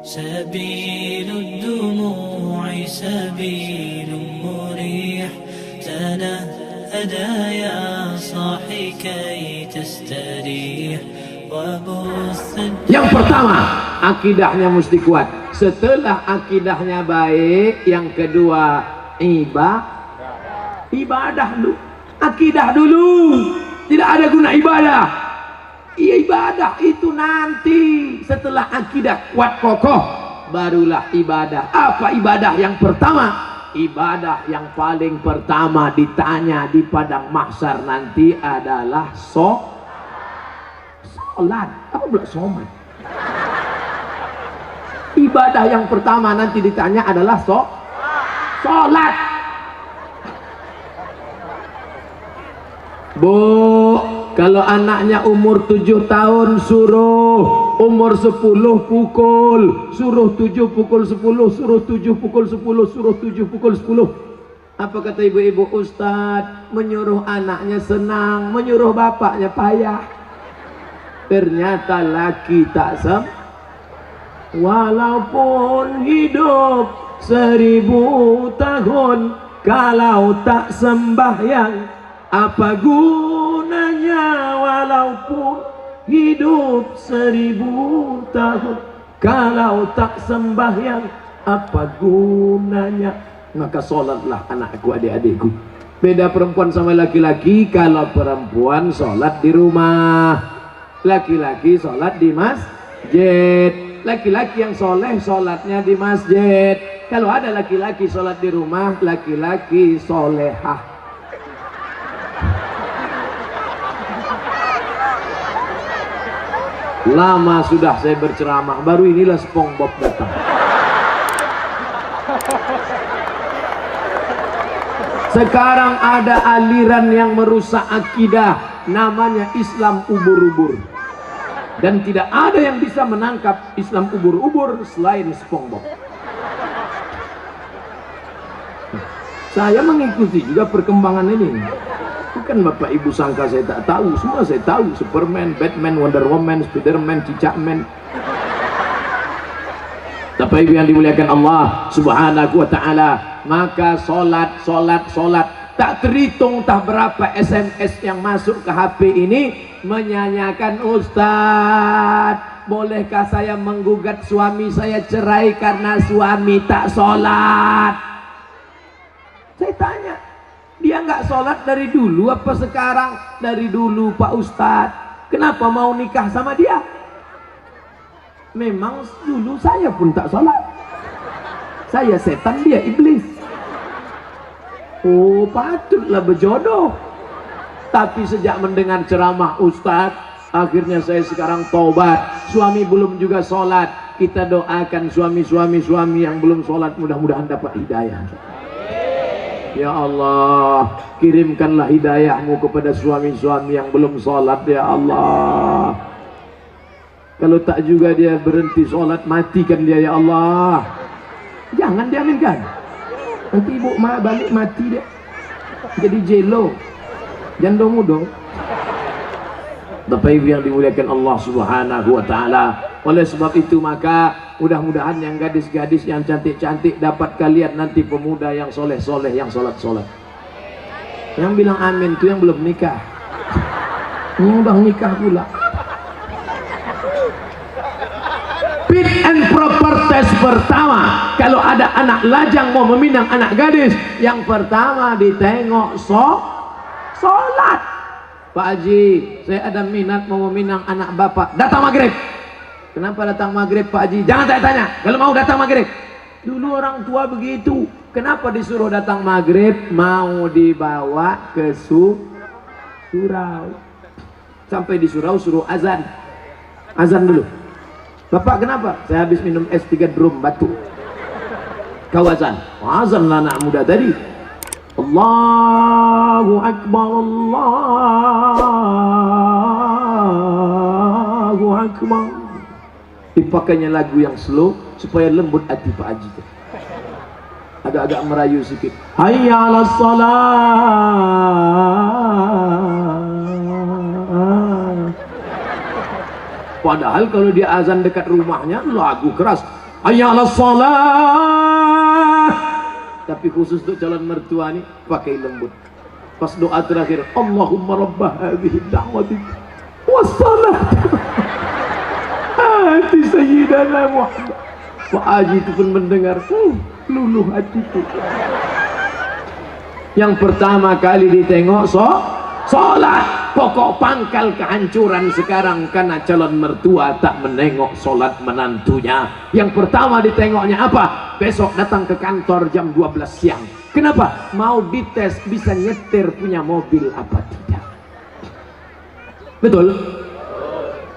سبيل الدموع سبيل مريح تنهدى يا صاحي كي تستريح وبث. Yang pertama, akidahnya mesti kuat. Setelah akidahnya baik, yang kedua ibadah dulu. Akidah dulu. Tidak ada guna ibadah. Ibadah itu nanti setelah akidah kuat kokoh, barulah ibadah. Apa ibadah yang pertama? Ibadah yang paling pertama ditanya di padang mahsyar nanti adalah sholat. Apa pula sholat? Ibadah yang pertama nanti ditanya adalah sholat. Bu, kalau anaknya umur 7 tahun suruh, umur 10 pukul, suruh 7 pukul 10, suruh 7 pukul 10, suruh 7 pukul 10. Apa kata ibu-ibu? Ustadz, menyuruh anaknya senang, menyuruh bapaknya payah. Ternyata laki tak walaupun hidup 1000 tahun, kalau tak sembahyang apa gunanya? Walaupun hidup 1000 tahun, kalau tak sembahyang apa gunanya? Maka sholatlah anakku, adik-adikku. Beda perempuan sama laki-laki. Kalau perempuan sholat di rumah, laki-laki sholat di masjid. Laki-laki yang soleh sholatnya di masjid. Kalau ada laki-laki sholat di rumah, laki-laki solehah. Lama sudah saya berceramah, baru inilah SpongeBob datang. Sekarang ada aliran yang merusak akidah, namanya Islam ubur-ubur. Dan tidak ada yang bisa menangkap Islam ubur-ubur selain SpongeBob. Saya mengikuti juga perkembangan ini. Bukan Bapak Ibu sangka saya tak tahu, semua saya tahu. Superman, Batman, Wonder Woman, Spiderman, Cicakman. Bapak Ibu yang dimuliakan Allah Subhanahu wa ta'ala, maka solat tak terhitung tak berapa SMS yang masuk ke HP ini menyanyikan, Ustadz, bolehkah saya menggugat suami saya cerai karena suami tak solat? Saya tanya, dia nggak sholat dari dulu apa sekarang? Dari dulu Pak Ustadz. Kenapa mau nikah sama dia? Memang dulu saya pun tak sholat. Saya setan, dia iblis. Oh, patutlah berjodoh. Tapi sejak mendengar ceramah Ustadz, akhirnya saya sekarang taubat. Suami belum juga sholat. Kita doakan suami yang belum sholat, mudah-mudahan dapat hidayah. Ya Allah, kirimkanlah hidayahmu kepada suami-suami yang belum sholat, ya Allah. Kalau tak juga dia berhenti sholat, matikan dia, ya Allah. Jangan diaminkan. Nanti ibu balik mati dia. Jadi jelo. Jandong mudong. Bapak Ibu yang dimuliakan Allah Subhanahu wa ta'ala. Oleh sebab itu maka mudah-mudahan yang gadis-gadis yang cantik-cantik dapat kalian nanti pemuda yang soleh-soleh, yang sholat-sholat. Yang bilang amin itu yang belum nikah. Yang udah nikah pula. Fit and proper test pertama, kalau ada anak lajang mau meminang anak gadis, yang pertama ditengok sholat. Pak Haji, saya ada minat mau meminang anak bapak, datang maghrib. Kenapa datang maghrib Pak Haji? Jangan tanya-tanya, kalau mau datang maghrib. Dulu orang tua begitu. Kenapa disuruh datang maghrib? Mau dibawa ke surau. Sampai di surau suruh azan. Azan dulu. Bapak kenapa? Saya habis minum es 3 drum batuk. Kau azan. Azanlah anak muda tadi. Allahu Akbar, Allahu Akbar. Dipakainya lagu yang slow supaya lembut hati Pak Haji. Agak-agak merayu sedikit. Hayya 'alas shalah. Padahal kalau dia azan dekat rumahnya lagu keras. hayya 'alas shalah. Tapi khusus untuk calon mertua nih pakai lembut. Pas doa terakhir, Allahumma rabbah hadhihi da'wati wassalat ati sayyidana Muhammad. Pak Haji itu pun mendengar, luluh hatiku. Yang pertama kali ditengok sholat. Pokok pangkal kehancuran sekarang karena calon mertua tak menengok sholat menantunya. Yang pertama ditengoknya apa? Besok datang ke kantor jam 12 siang. Kenapa? Mau dites bisa nyetir punya mobil apa tidak. Betul?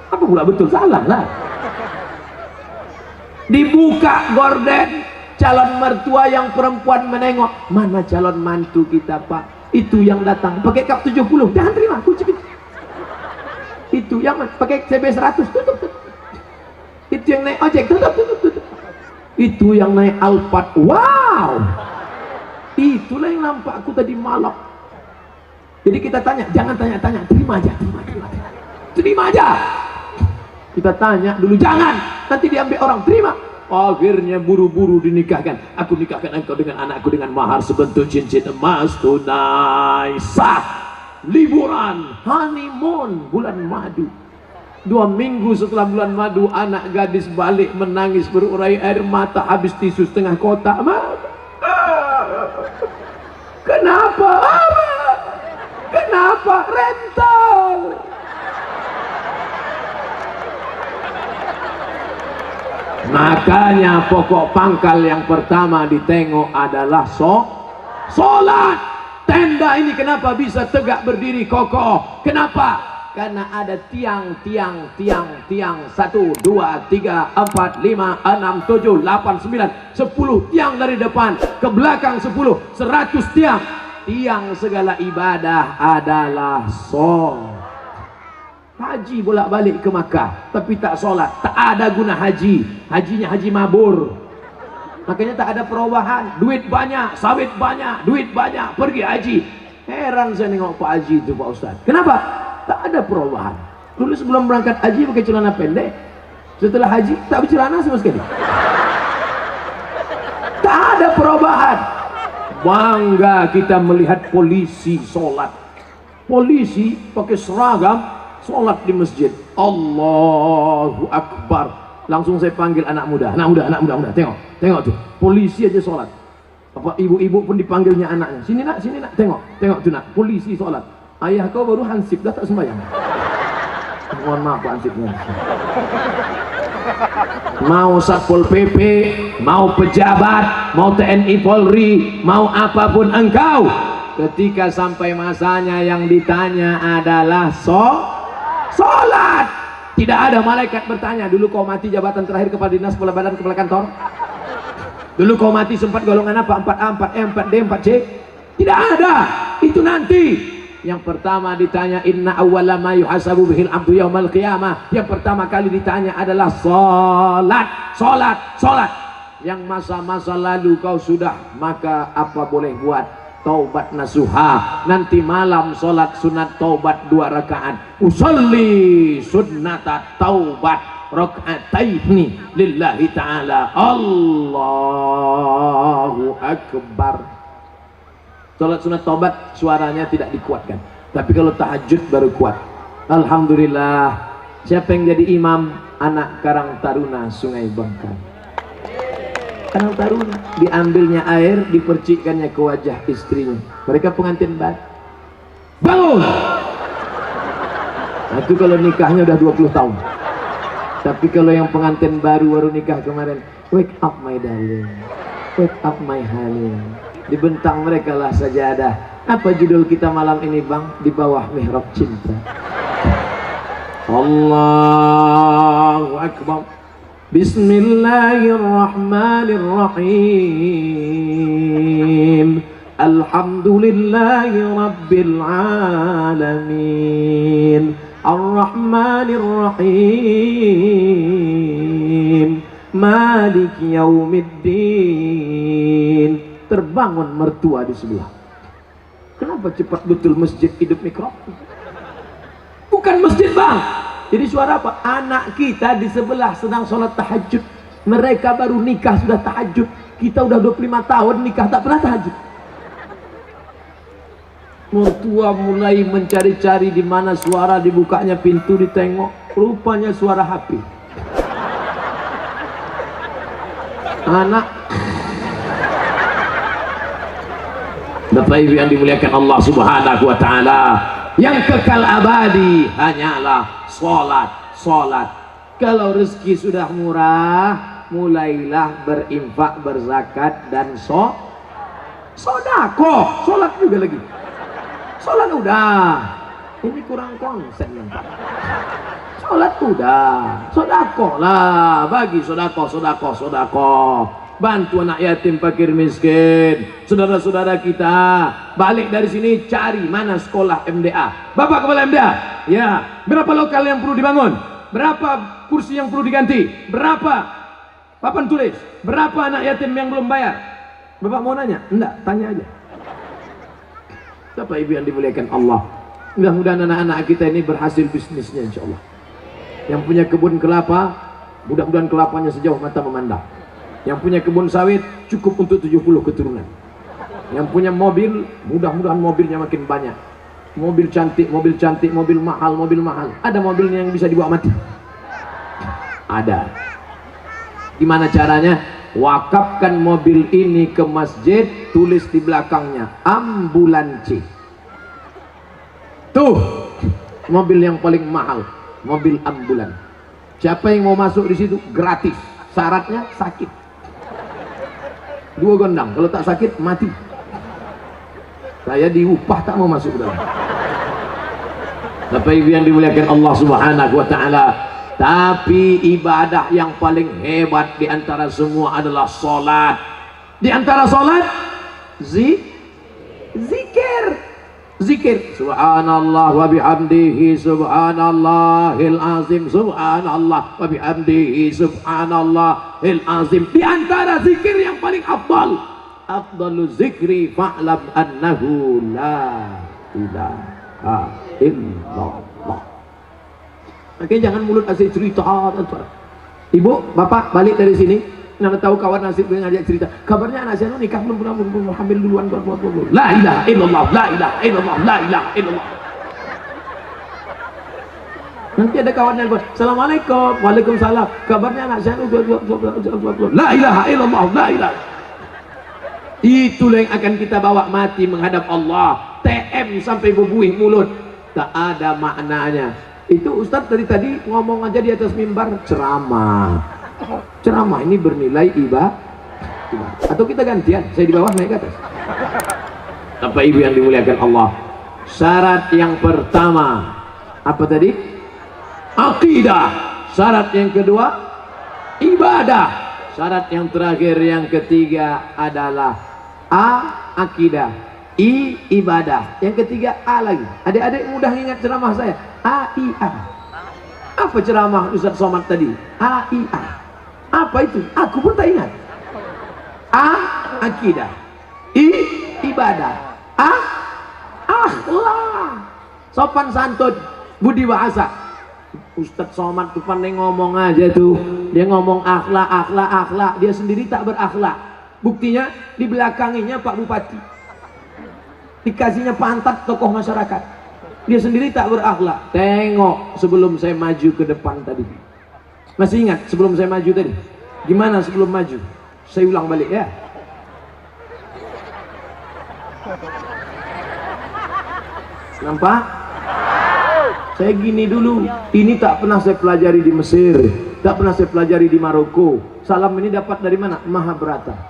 Apa pula betul? Salah lah. Dibuka gorden, calon mertua yang perempuan menengok. Mana calon mantu kita, Pak? Itu yang datang pakai kap 70, jangan terima, kunci. Itu yang pakai CB 100, tutup. Itu yang naik ojek, tutup. Itu yang naik Alphard, wow. Itulah yang nampak aku tadi malam. Jadi kita tanya, jangan tanya-tanya, terima aja. Kita tanya dulu, jangan, nanti diambil orang, terima. Akhirnya buru-buru dinikahkan. Aku nikahkan engkau dengan anakku dengan mahar sebentuk cincin emas tunai sah. Liburan, honeymoon, bulan madu. 2 minggu setelah bulan madu, anak gadis balik menangis berurai air mata, habis tisu setengah kotak. Kenapa? Kenapa? Rental. Makanya pokok pangkal yang pertama ditengok adalah sholat. Tenda ini kenapa bisa tegak berdiri kokoh? Kenapa? Karena ada tiang 1, 2, 3, 4, 5, 6, 7, 8, 9, 10 tiang dari depan ke belakang 10, 100 tiang. Tiang segala ibadah adalah sholat. Haji bolak-balik ke Makkah tapi tak sholat, tak ada guna haji. Hajinya haji mabur. Makanya tak ada perubahan. Duit banyak, sawit banyak, duit banyak, pergi haji. Heran saya nengok Pak Haji itu, Pak Ustaz. Kenapa? Tak ada perubahan. Dulu sebelum berangkat haji pakai celana pendek, setelah haji tak bercelana sama sekali. Tak ada perubahan. Bangga kita melihat polisi sholat. Polisi pakai seragam sholat di masjid. Allahu Akbar. Langsung saya panggil anak muda. Anak muda, tengok tuh. Polisi aja sholat. Apa ibu-ibu pun dipanggilnya anaknya. Sini nak, tengok tuh nak. Polisi sholat. Ayah kau baru hansip, dah tak sembahyang. Mohon maaf Pak hansipnya. Mau Satpol PP, mau pejabat, mau TNI Polri, mau apapun engkau, ketika sampai masanya yang ditanya adalah sholat. Tidak ada malaikat bertanya, dulu kau mati jabatan terakhir kepala dinas, kepala badan, kepala kantor. Dulu kau mati sempat golongan apa? 4A, 4E, 4D, 4C. Tidak ada. Itu nanti. Yang pertama ditanya, inna awwala ma yuhasabu bihil abdu yaumal qiyamah. Yang pertama kali ditanya adalah sholat. Yang masa-masa lalu kau sudah, maka apa boleh buat? Taubat nasuha. Nanti malam sholat sunat taubat 2 rakaat. Usolli sunnata taubat raka'ataini lillahi ta'ala. Allahu Akbar. Sholat sunat taubat suaranya tidak dikuatkan, tapi kalau tahajud baru kuat. Alhamdulillah. Siapa yang jadi imam? Anak Karang Taruna Sungai Bangka. Karang Taruna, diambilnya air, dipercikkannya ke wajah istrinya. Mereka pengantin baru. Bangun! Nah, itu kalau nikahnya udah 20 tahun. Tapi kalau yang pengantin baru nikah kemarin, wake up my darling, wake up my honey. Dibentang mereka lah sajadah. Apa judul kita malam ini bang? Di bawah mihrab cinta. Allahu Akbar. Bismillahirrahmanirrahim. Alhamdulillahi Rabbil Alamin. Ar-Rahmanirrahim. Malik Yaumiddin. Terbangun mertua di sebelah. Kenapa cepat betul masjid hidup mikrofon? Bukan masjid bang. Jadi suara apa? Anak kita di sebelah sedang sholat tahajud. Mereka baru nikah sudah tahajud. Kita udah 25 tahun nikah tak pernah tahajud. Mertua mulai mencari-cari di mana suara dibukanya pintu, ditengok, rupanya suara HP. Anak Bapak Ibu yang dimuliakan Allah Subhanahu wa taala, yang kekal abadi hanyalah salat. Kalau rezeki sudah murah, mulailah berinfak, berzakat dan sedekah. Salat juga lagi. Salat udah. Ini kurang konsen yang Pak. Salat udah. Sedekah lah, bagi sedekah. Bantu anak yatim, fakir miskin, saudara-saudara kita. Balik dari sini cari mana sekolah MDA. Bapak kepala MDA, ya, berapa lokal yang perlu dibangun, berapa kursi yang perlu diganti, berapa papan tulis, berapa anak yatim yang belum bayar. Bapak mau nanya? Enggak, tanya aja. Bapak Ibu yang dimuliakan Allah, mudah-mudahan anak-anak kita ini berhasil bisnisnya insyaallah. Yang punya kebun kelapa, mudah-mudahan kelapanya sejauh mata memandang. Yang punya kebun sawit cukup untuk 70 keturunan. Yang punya mobil, mudah-mudahan mobilnya makin banyak. Mobil cantik, mobil mahal. Ada mobilnya yang bisa dibawa mati? Ada. Gimana caranya? Wakafkan mobil ini ke masjid, tulis di belakangnya ambulansi. Tuh, mobil yang paling mahal, mobil ambulan. Siapa yang mau masuk di situ gratis. Syaratnya sakit. 2 gondang, kalau tak sakit mati. Saya diupah tak mau masuk dalam. Bapak Ibu yang dimuliakan Allah Subhanahu wa taala, tapi ibadah yang paling hebat di antara semua adalah salat. Di antara salat zikir. Subhanallah wa bihamdihi subhanallahil azim, subhanallah wa bihamdihi subhanallahil azim. Di antara zikir yang paling afdalu zikri fa'lam annahu la ilaha illallah. Makanya jangan mulut asik cerita. Ibu, bapak balik dari sini, nana tahu kawan nasib dengan ngajak cerita. Kabarnya anak saya nikah belum hamil duluan. La ilaha illallah, la ilaha illallah, la ilaha illallah. Nanti ada kawannya yang Assalamualaikum, waalaikumsalam. Kabarnya anak saya la ilaha illallah, la ilaha. Itulah yang akan kita bawa mati menghadap Allah. TM sampai bebuih mulut, tak ada maknanya. Itu Ustadz dari tadi ngomong aja di atas mimbar, ceramah ini bernilai ibadah. Atau kita gantian, saya di bawah naik ke atas. Bapak Ibu yang dimuliakan Allah, syarat yang pertama apa tadi? Akidah. Syarat yang kedua ibadah. Syarat yang terakhir yang ketiga adalah akidah, ibadah. Yang ketiga A lagi. Adik-adik mudah ingat ceramah saya. AIA. Apa ceramah Ustaz Somad tadi? AIA. Apa itu? Aku pun tak ingat. Akidah. Ibadah. Akhlak. Sopan santun, budi bahasa. Ustaz Somad tuh pandai ngomong aja tuh. Dia ngomong akhlak. Dia sendiri tak berakhlak. Buktinya dibelakanginya Pak Bupati. Dikasihnya pantat tokoh masyarakat. Dia sendiri tak berakhlak. Tengok sebelum saya maju ke depan tadi. Masih ingat sebelum saya maju tadi? Gimana sebelum maju? Saya ulang balik ya. Nampak? Saya gini dulu. Ini tak pernah saya pelajari di Mesir, tak pernah saya pelajari di Maroko. Salam ini dapat dari mana? Mahabharata.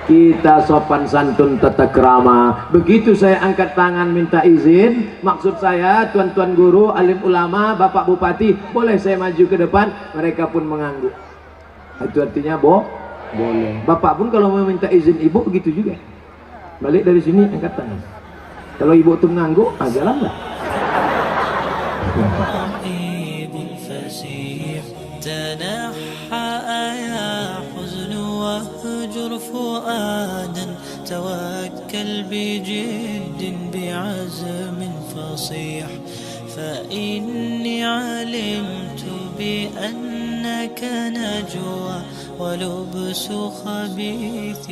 Kita sopan santun tata krama. Begitu saya angkat tangan minta izin, maksud saya tuan-tuan guru, alim ulama, bapak bupati, boleh saya maju ke depan? Mereka pun mengangguk. Itu artinya boleh. Bapak pun kalau mau minta izin ibu begitu juga. Balik dari sini angkat tangan. Kalau ibu tuh mengangguk, jalan lah. تنحى يا حزن واهجر فؤادا توكل بجد بعزم فصيح، فإني علمت بأنك نجوى ولبس خبيث